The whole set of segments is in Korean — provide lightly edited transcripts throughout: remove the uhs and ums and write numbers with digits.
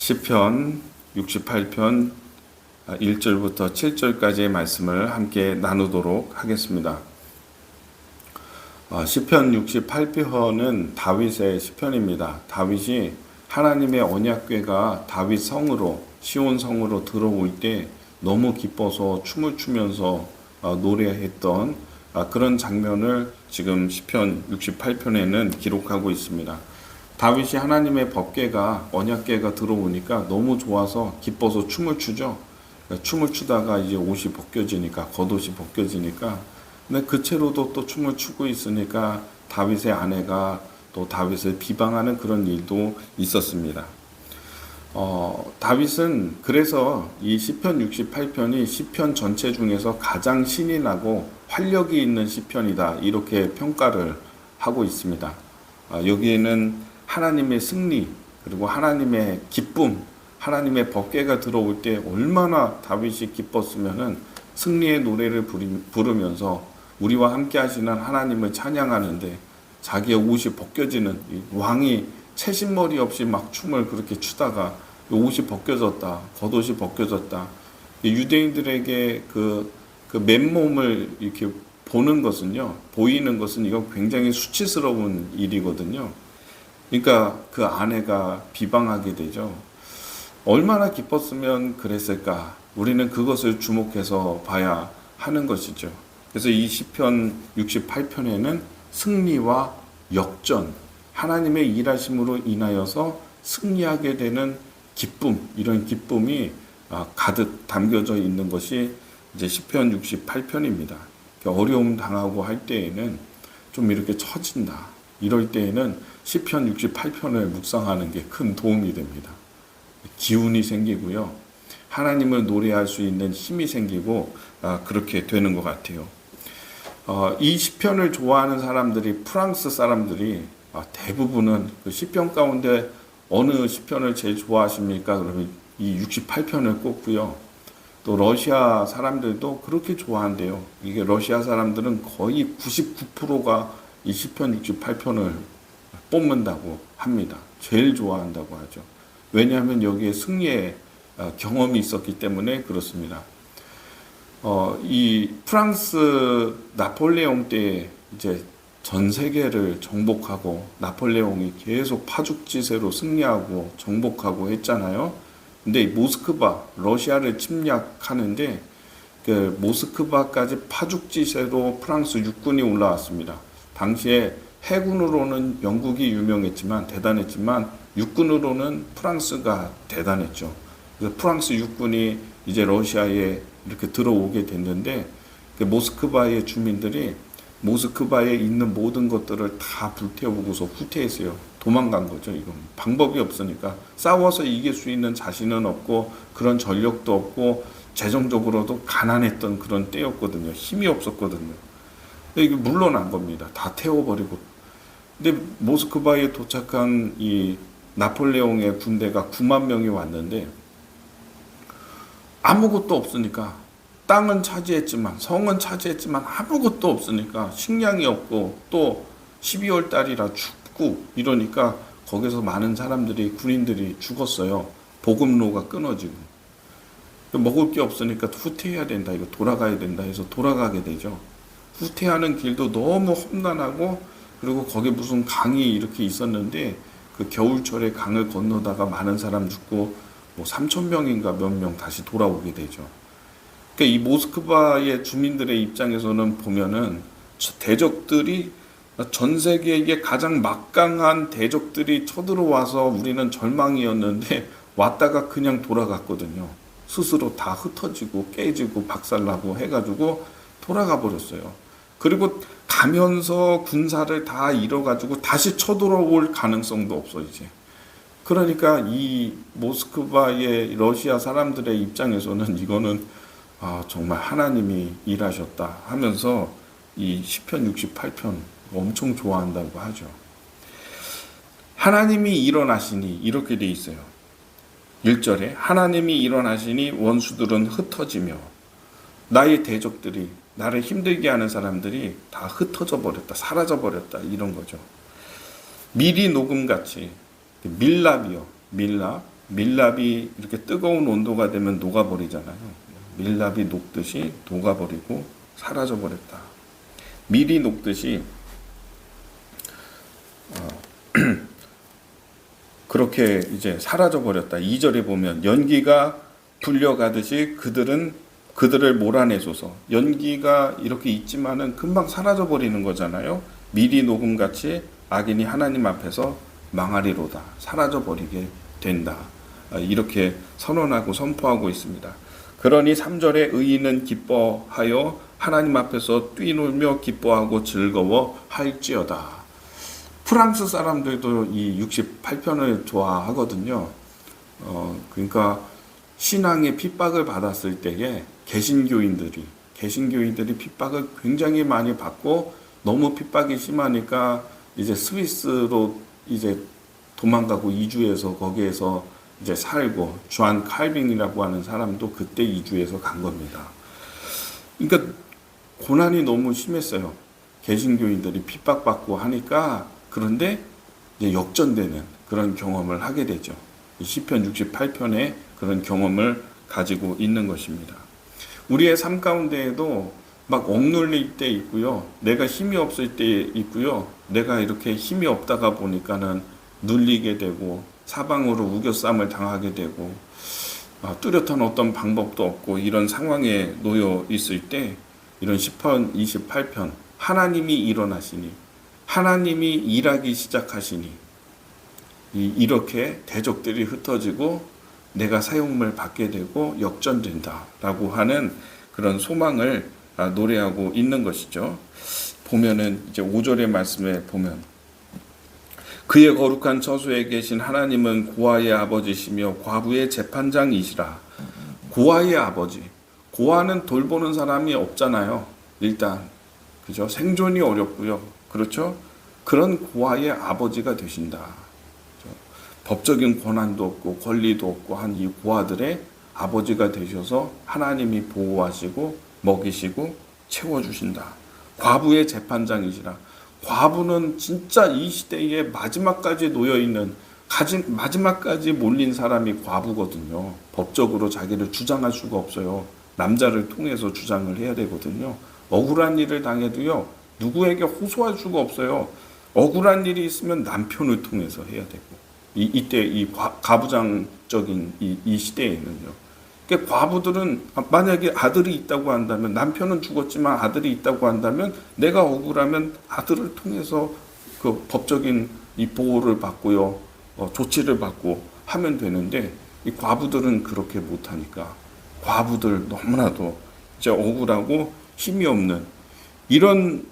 시편 68편 1절부터 7절까지의 말씀을 함께 나누도록 하겠습니다. 시편 68편은 다윗의 시편입니다. 다윗이 하나님의 언약궤가 다윗 성으로 시온 성으로 들어올 때 너무 기뻐서 춤을 추면서 노래했던 그런 장면을 지금 시편 68편에는 기록하고 있습니다. 다윗이 하나님의 법궤가 언약궤가 들어오니까 너무 좋아서 기뻐서 춤을 추죠. 춤을 추다가 이제 옷이 벗겨지니까 겉옷이 벗겨지니까 근데 그 채로도 또 춤을 추고 있으니까 다윗의 아내가 또 다윗을 비방하는 그런 일도 있었습니다. 다윗은 그래서 이 시편 68편이 시편 전체 중에서 가장 신이 나고 활력이 있는 시편이다 이렇게 평가를 하고 있습니다. 여기에는 하나님의 승리 그리고 하나님의 기쁨 하나님의 법궤가 들어올 때 얼마나 다윗이 기뻤으면은 승리의 노래를 부르면서 우리와 함께 하시는 하나님을 찬양하는데 자기의 옷이 벗겨지는 왕이 채신머리 없이 막 춤을 그렇게 추다가 옷이 벗겨졌다 겉옷이 벗겨졌다 유대인들에게 그 맨몸을 이렇게 보이는 것은 이거 굉장히 수치스러운 일이거든요. 그러니까 그 아내가 비방하게 되죠. 얼마나 기뻤으면 그랬을까? 우리는 그것을 주목해서 봐야 하는 것이죠. 그래서 이 시편 68편에는 승리와 역전, 하나님의 일하심으로 인하여서 승리하게 되는 기쁨, 이런 기쁨이 가득 담겨져 있는 것이 이제 시편 68편입니다. 어려움 당하고 할 때에는 좀 이렇게 처진다. 이럴 때에는 시편 68편을 묵상하는 게 큰 도움이 됩니다. 기운이 생기고요. 하나님을 노래할 수 있는 힘이 생기고 그렇게 되는 것 같아요. 이 시편을 좋아하는 사람들이 프랑스 사람들이 대부분은 그 시편 가운데 어느 시편을 제일 좋아하십니까? 그러면 이 68편을 꼽고요. 또 러시아 사람들도 그렇게 좋아한대요. 이게 러시아 사람들은 거의 99%가 이 시편 68편을 뽑는다고 합니다. 제일 좋아한다고 하죠. 왜냐하면 여기에 승리의 경험이 있었기 때문에 그렇습니다. 이 프랑스 나폴레옹 때 이제 전 세계를 정복하고 나폴레옹이 계속 파죽지세로 승리하고 정복하고 했잖아요. 근데 모스크바, 러시아를 침략하는데 그 모스크바까지 파죽지세로 프랑스 육군이 올라왔습니다. 당시에 해군으로는 영국이 유명했지만 대단했지만 육군으로는 프랑스가 대단했죠. 그래서 프랑스 육군이 이제 러시아에 이렇게 들어오게 됐는데 그 모스크바의 주민들이 모스크바에 있는 모든 것들을 다 불태우고서 후퇴했어요. 도망간 거죠. 이건 방법이 없으니까 싸워서 이길 수 있는 자신은 없고 그런 전력도 없고 재정적으로도 가난했던 그런 때였거든요. 힘이 없었거든요. 이게 물러난 겁니다. 다 태워버리고. 근데 모스크바에 도착한 이 나폴레옹의 군대가 9만 명이 왔는데 아무것도 없으니까 땅은 차지했지만 성은 차지했지만 아무것도 없으니까 식량이 없고 또 12월 달이라 춥고 이러니까 거기서 많은 사람들이 군인들이 죽었어요. 보급로가 끊어지고 먹을 게 없으니까 후퇴해야 된다. 이거 돌아가야 된다 해서 돌아가게 되죠. 후퇴하는 길도 너무 험난하고 그리고 거기 무슨 강이 이렇게 있었는데 그 겨울철에 강을 건너다가 많은 사람 죽고 뭐 3천 명인가 몇 명 다시 돌아오게 되죠. 그러니까 이 모스크바의 주민들의 입장에서는 보면은 대적들이 전 세계에 가장 막강한 대적들이 쳐들어와서 우리는 절망이었는데 왔다가 그냥 돌아갔거든요. 스스로 다 흩어지고 깨지고 박살나고 해가지고 돌아가 버렸어요. 그리고 가면서 군사를 다 잃어가지고 다시 쳐들어올 가능성도 없어 이제. 그러니까 이 모스크바의 러시아 사람들의 입장에서는 이거는 정말 하나님이 일하셨다 하면서 이 시편 68편 엄청 좋아한다고 하죠. 하나님이 일어나시니 이렇게 돼 있어요. 1절에 하나님이 일어나시니 원수들은 흩어지며 나의 대적들이 나를 힘들게 하는 사람들이 다 흩어져 버렸다. 사라져 버렸다. 이런 거죠. 미리 녹음같이 밀랍이요. 밀랍. 밀랍이 이렇게 뜨거운 온도가 되면 녹아버리잖아요. 밀랍이 녹듯이 녹아버리고 사라져버렸다. 밀이 녹듯이 그렇게 이제 사라져버렸다. 2절에 보면 연기가 불려가듯이 그들을 몰아내소서. 연기가 이렇게 있지만은 금방 사라져버리는 거잖아요. 밀이 녹음같이 악인이 하나님 앞에서 망하리로다. 사라져버리게 된다. 이렇게 선언하고 선포하고 있습니다. 그러니 3절에 의인은 기뻐하여 하나님 앞에서 뛰놀며 기뻐하고 즐거워할지어다. 프랑스 사람들도 이 68편을 좋아하거든요. 그러니까 신앙의 핍박을 받았을 때에 개신교인들이 핍박을 굉장히 많이 받고 너무 핍박이 심하니까 이제 스위스로 이제 도망가고 이주해서 거기에서 이제 살고 주안 칼빈이라고 하는 사람도 그때 이주해서 간 겁니다. 그러니까 고난이 너무 심했어요. 개신교인들이 핍박받고 하니까 그런데 이제 역전되는 그런 경험을 하게 되죠. 시편 68편에 그런 경험을 가지고 있는 것입니다. 우리의 삶 가운데에도 막 억눌릴 때 있고요. 내가 힘이 없을 때 있고요. 내가 이렇게 힘이 없다가 보니까는 눌리게 되고 사방으로 우겨쌈을 당하게 되고 뚜렷한 어떤 방법도 없고 이런 상황에 놓여 있을 때 이런 시편 28편 하나님이 일어나시니 하나님이 일하기 시작하시니 이렇게 대적들이 흩어지고 내가 사용을 받게 되고 역전된다라고 하는 그런 소망을 노래하고 있는 것이죠. 보면은 이제 5절의 말씀에 보면 그의 거룩한 처소에 계신 하나님은 고아의 아버지시며 과부의 재판장이시라. 고아의 아버지. 고아는 돌보는 사람이 없잖아요. 일단 그죠? 생존이 어렵고요. 그렇죠? 그런 고아의 아버지가 되신다. 그렇죠? 법적인 권한도 없고 권리도 없고 한 이 고아들의 아버지가 되셔서 하나님이 보호하시고 먹이시고 채워주신다. 과부의 재판장이시라. 과부는 진짜 이 시대에 마지막까지 놓여있는 마지막까지 몰린 사람이 과부거든요. 법적으로 자기를 주장할 수가 없어요. 남자를 통해서 주장을 해야 되거든요. 억울한 일을 당해도요. 누구에게 호소할 수가 없어요. 억울한 일이 있으면 남편을 통해서 해야 되고 이때 이 가부장적인 이 시대에는요. 그러니까 과부들은 만약에 아들이 있다고 한다면 남편은 죽었지만 아들이 있다고 한다면 내가 억울하면 아들을 통해서 그 법적인 이 보호를 받고요. 조치를 받고 하면 되는데 이 과부들은 그렇게 못하니까 과부들 너무나도 이제 억울하고 힘이 없는 이런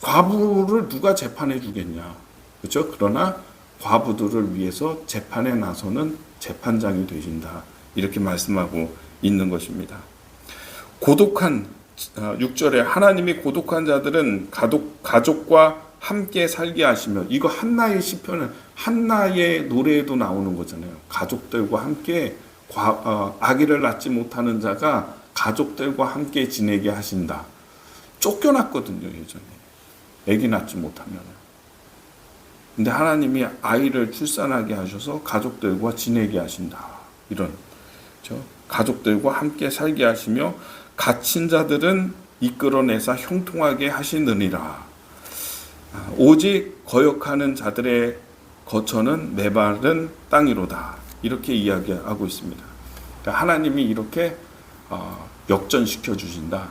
과부를 누가 재판해 주겠냐. 그렇죠? 그러나 과부들을 위해서 재판에 나서는 재판장이 되신다. 이렇게 말씀하고 있는 것입니다. 고독한 6절에 하나님이 고독한 자들은 가족과 함께 살게 하시며 이거 한나의 시편은 한나의 노래에도 나오는 거잖아요. 가족들과 함께 아기를 낳지 못하는 자가 가족들과 함께 지내게 하신다. 쫓겨났거든요, 예전에. 아기 낳지 못하면. 근데 하나님이 아이를 출산하게 하셔서 가족들과 지내게 하신다. 이런, 그렇죠? 가족들과 함께 살게 하시며 갇힌 자들은 이끌어내사 형통하게 하시느니라. 오직 거역하는 자들의 거처는 메마른 땅이로다. 이렇게 이야기하고 있습니다. 그러니까 하나님이 이렇게 역전시켜 주신다.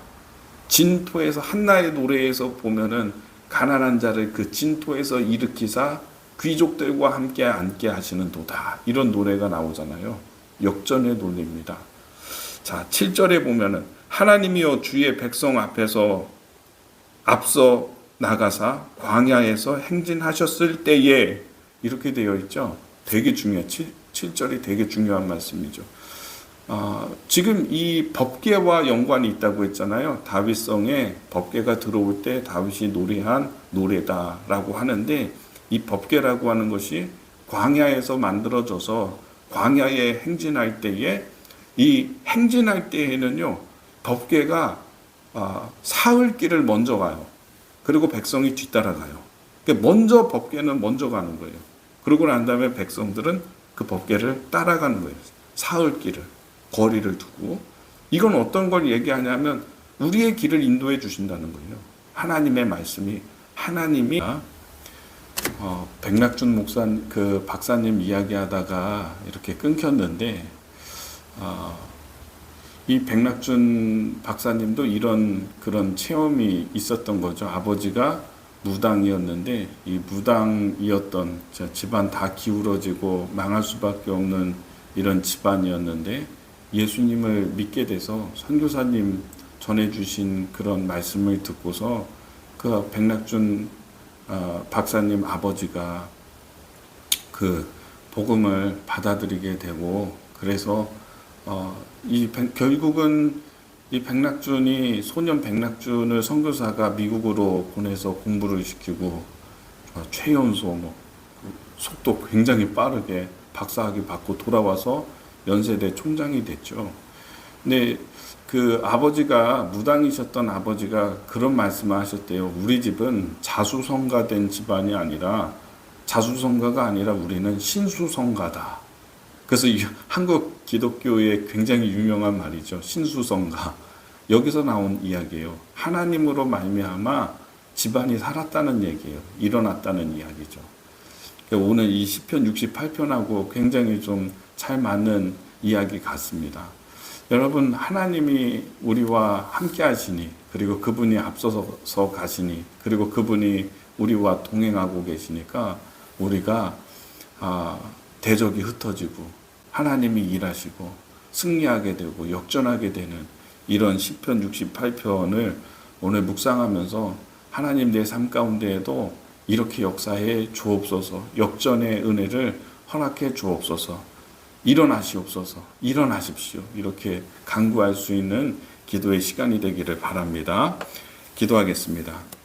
진토에서 한나의 노래에서 보면은 가난한 자를 그 진토에서 일으키사 귀족들과 함께 앉게 하시는 도다. 이런 노래가 나오잖아요. 역전의 노래입니다. 자, 7절에 보면은 하나님이여 주의 백성 앞에서 앞서 나가사 광야에서 행진하셨을 때에 이렇게 되어 있죠. 되게 중요해요. 7절이 되게 중요한 말씀이죠. 지금 이 법궤와 연관이 있다고 했잖아요. 다윗성에 법궤가 들어올 때 다윗이 노래한 노래다라고 하는데 이 법궤라고 하는 것이 광야에서 만들어져서 광야에 행진할 때에 이 행진할 때에는요. 법궤가 사흘 길을 먼저 가요. 그리고 백성이 뒤따라가요. 그러니까 먼저 법궤는 먼저 가는 거예요. 그러고 난 다음에 백성들은 그 법궤를 따라가는 거예요. 사흘길을, 거리를 두고. 이건 어떤 걸 얘기하냐면 우리의 길을 인도해 주신다는 거예요. 하나님의 말씀이, 하나님이 백낙준 그 박사님 이야기하다가 이렇게 끊겼는데, 이 백낙준 박사님도 그런 체험이 있었던 거죠. 아버지가 무당이었는데, 이 무당이었던 집안 다 기울어지고 망할 수밖에 없는 이런 집안이었는데, 예수님을 믿게 돼서 선교사님 전해주신 그런 말씀을 듣고서 그 백낙준 박사님 아버지가 그 복음을 받아들이게 되고, 그래서 결국은 이 소년 백낙준을 선교사가 미국으로 보내서 공부를 시키고, 최연소 속도 굉장히 빠르게 박사학위 받고 돌아와서 연세대 총장이 됐죠. 근데 그 무당이셨던 아버지가 그런 말씀을 하셨대요. 우리 집은 자수성가된 집안이 아니라, 자수성가가 아니라 우리는 신수성가다. 그래서 한국 기독교의 굉장히 유명한 말이죠. 신수성가. 여기서 나온 이야기예요. 하나님으로 말미암아 집안이 살았다는 얘기예요. 일어났다는 이야기죠. 오늘 이 시편 68편하고 굉장히 좀 잘 맞는 이야기 같습니다. 여러분, 하나님이 우리와 함께 하시니, 그리고 그분이 앞서서 가시니, 그리고 그분이 우리와 동행하고 계시니까 우리가 대적이 흩어지고 하나님이 일하시고 승리하게 되고 역전하게 되는 이런 시편 68편을 오늘 묵상하면서 하나님 내 삶 가운데에도 이렇게 역사해 주옵소서, 역전의 은혜를 허락해 주옵소서, 일어나시옵소서, 일어나십시오, 이렇게 간구할 수 있는 기도의 시간이 되기를 바랍니다. 기도하겠습니다.